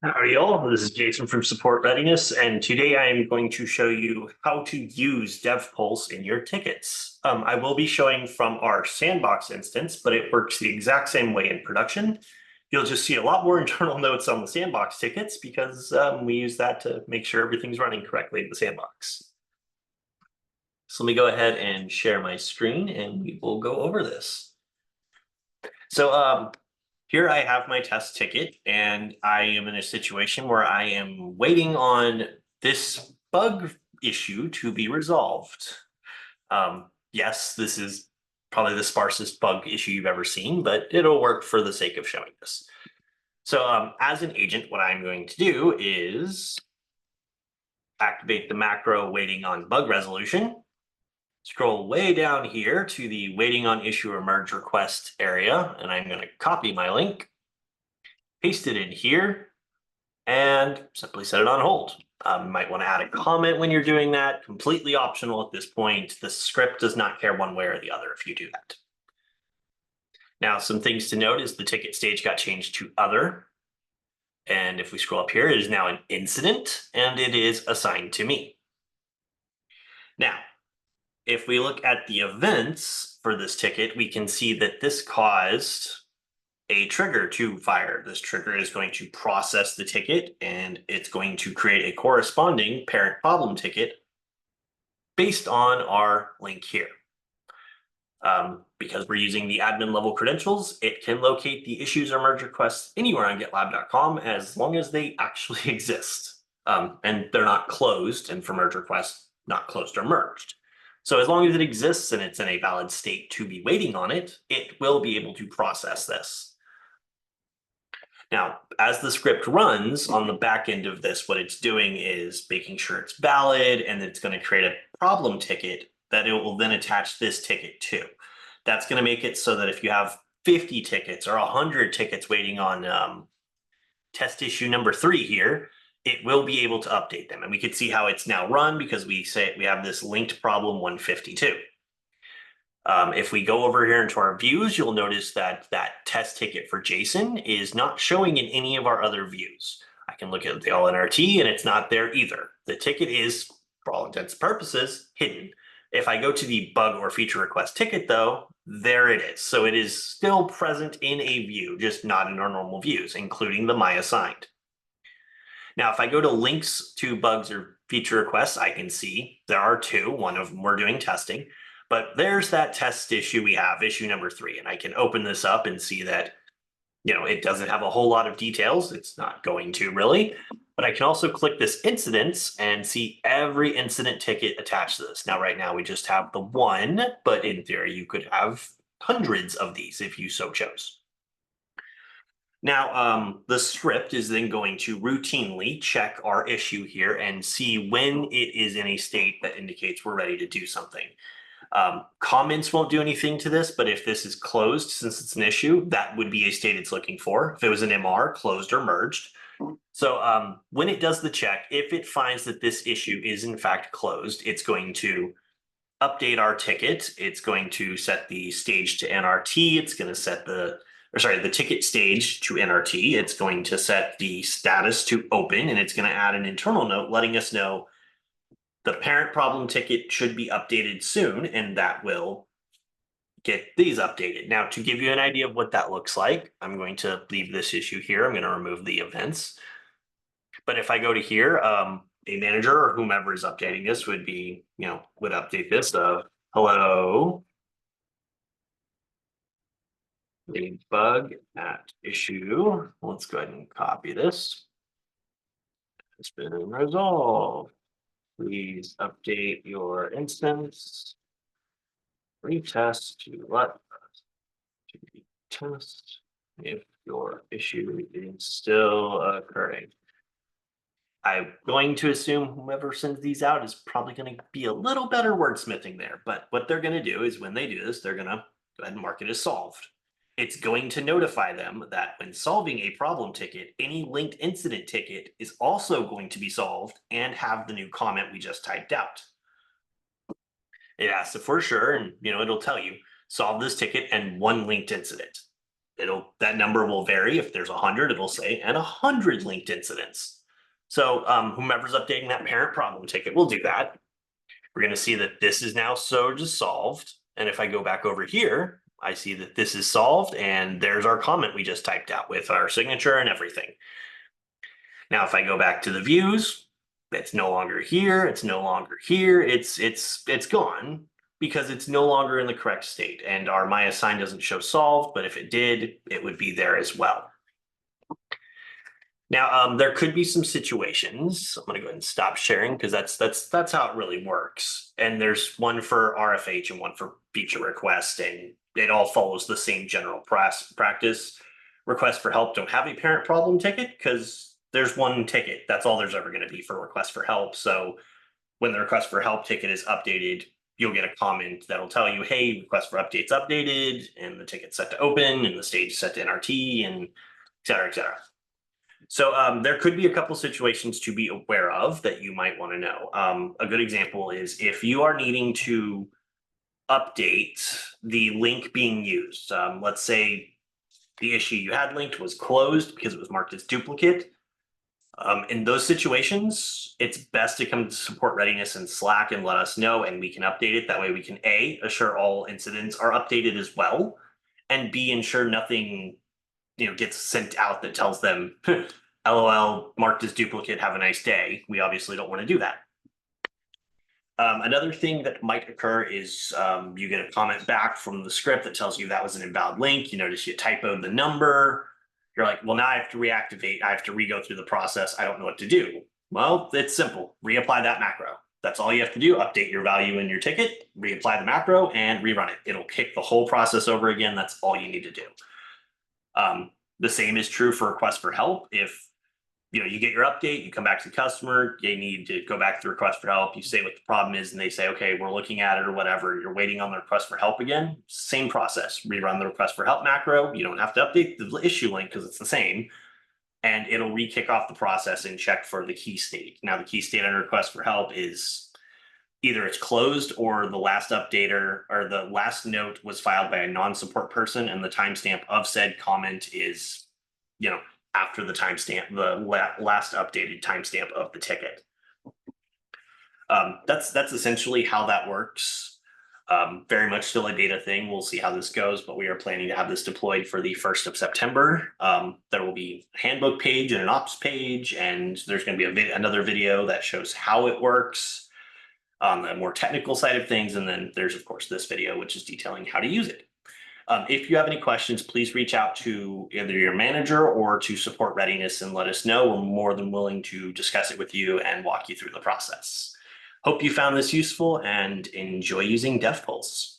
Howdy all, this is Jason from Support Readiness, and today I am going to show you how to use DevPulse in your tickets. I will be showing from our sandbox instance, but it works the exact same way in production. You'll just see a lot more internal notes on the sandbox tickets because we use that to make sure everything's running correctly in the sandbox. So let me go ahead and share my screen and we will go over this. So here I have my test ticket, and I am in a situation where I am waiting on this bug issue to be resolved. Yes, this is probably the sparsest bug issue you've ever seen, but it'll work for the sake of showing this. So as an agent, what I'm going to do is activate the macro waiting on bug resolution. Scroll way down here to the waiting on issue or merge request area, and I'm going to copy my link, paste it in here, and simply set it on hold. You might want to add a comment when you're doing that. Completely optional at this point. The script does not care one way or the other if you do that. Now, some things to note is the ticket stage got changed to other. And if we scroll up here, it is now an incident, and it is assigned to me. Now, if we look at the events for this ticket, we can see that this caused a trigger to fire. This trigger is going to process the ticket, and it's going to create a corresponding parent problem ticket based on our link here. Because we're using the admin level credentials, it can locate the issues or merge requests anywhere on GitLab.com as long as they actually exist. And they're not closed, and for merge requests, not closed or merged. So as long as it exists and it's in a valid state to be waiting on it, it will be able to process this. Now, as the script runs on the back end of this, what it's doing is making sure it's valid, and it's going to create a problem ticket that it will then attach this ticket to. That's going to make it so that if you have 50 tickets or 100 tickets waiting on test issue number 3 here, it will be able to update them. And we can see how it's now run because we say we have this linked problem 152. If we go over here into our views, you'll notice that that test ticket for Jason is not showing in any of our other views. I can look at the LNRT and it's not there either. The ticket is, for all intents and purposes, hidden. If I go to the bug or feature request ticket though, there it is. So it is still present in a view, just not in our normal views, including the my assigned. Now, if I go to links to bugs or feature requests, I can see there are 2. One of them we're doing testing, but there's that test issue we have, issue number 3. And I can open this up and see that, it doesn't have a whole lot of details. It's not going to really, but I can also click this incidents and see every incident ticket attached to this. Now, right now we just have the 1, but in theory, you could have hundreds of these if you so chose. Now, the script is then going to routinely check our issue here and see when it is in a state that indicates we're ready to do something. Comments won't do anything to this, but if this is closed, since it's an issue, that would be a state it's looking for. If it was an MR, closed or merged. So when it does the check, if it finds that this issue is in fact closed, it's going to update our ticket. It's going to set the stage to NRT. It's going to set the ticket stage to NRT. It's going to set the status to open, and it's going to add an internal note letting us know the parent problem ticket should be updated soon, and that will get these updated. Now, to give you an idea of what that looks like, I'm going to leave this issue here. I'm going to remove the events. But if I go to here, a manager or whomever is updating this would be, would update this. Hello, the bug at issue. Let's go ahead and copy this. It's been resolved. Please update your instance. Retest to let to test if your issue is still occurring. I'm going to assume whomever sends these out is probably going to be a little better wordsmithing there. But what they're going to do is when they do this, they're going to go ahead and mark it as solved. It's going to notify them that when solving a problem ticket, any linked incident ticket is also going to be solved and have the new comment we just typed out. It asks if we're sure, and it'll tell you, solve this ticket and 1 linked incident. that number will vary. If there's 100, it'll say, and 100 linked incidents. So whomever's updating that parent problem ticket will do that. We're going to see that this is now just solved. And if I go back over here, I see that this is solved, and there's our comment we just typed out with our signature and everything. Now, if I go back to the views, it's no longer here. It's no longer here. It's gone because it's no longer in the correct state. And our myAssign doesn't show solved, but if it did, it would be there as well. Now, there could be some situations. I'm going to go ahead and stop sharing because that's how it really works. And there's one for RFH and one for feature request, and it all follows the same general practice. Requests for help don't have a parent problem ticket because there's one ticket. That's all there's ever going to be for request for help. So when the request for help ticket is updated, you'll get a comment that'll tell you, hey, request for update's updated, and the ticket's set to open, and the stage is set to NRT, and et cetera, et cetera. So there could be a couple situations to be aware of that you might want to know. A good example is if you are needing to update the link being used. Let's say the issue you had linked was closed because it was marked as duplicate. In those situations, it's best to come to Support Readiness in Slack and let us know, and we can update it. That way we can A, assure all incidents are updated as well, and B, ensure nothing gets sent out that tells them, LOL, marked as duplicate, have a nice day. We obviously don't want to do that. Another thing that might occur is you get a comment back from the script that tells you that was an invalid link. You notice you typoed the number. You're like, well, now I have to reactivate. I have to re-go through the process. I don't know what to do. Well, it's simple. Reapply that macro. That's all you have to do. Update your value in your ticket, reapply the macro, and rerun it. It'll kick the whole process over again. That's all you need to do. The same is true for requests for help. If you get your update, you come back to the customer, they need to go back to the request for help. You say what the problem is, and they say, okay, we're looking at it or whatever. You're waiting on the request for help again. Same process. Rerun the request for help macro. You don't have to update the issue link because it's the same. And it'll re-kick off the process and check for the key state. Now, the key state on request for help is either it's closed or the last updater or the last note was filed by a non-support person, and the timestamp of said comment is, after the timestamp, the last updated timestamp of the ticket. That's essentially how that works. Very much still a beta thing. We'll see how this goes, but we are planning to have this deployed for the 1st of September. There will be a handbook page and an ops page, and there's going to be another video that shows how it works on the more technical side of things. And then there's, of course, this video, which is detailing how to use it. If you have any questions, please reach out to either your manager or to Support Readiness and let us know. We're more than willing to discuss it with you and walk you through the process. Hope you found this useful and enjoy using DevPulse.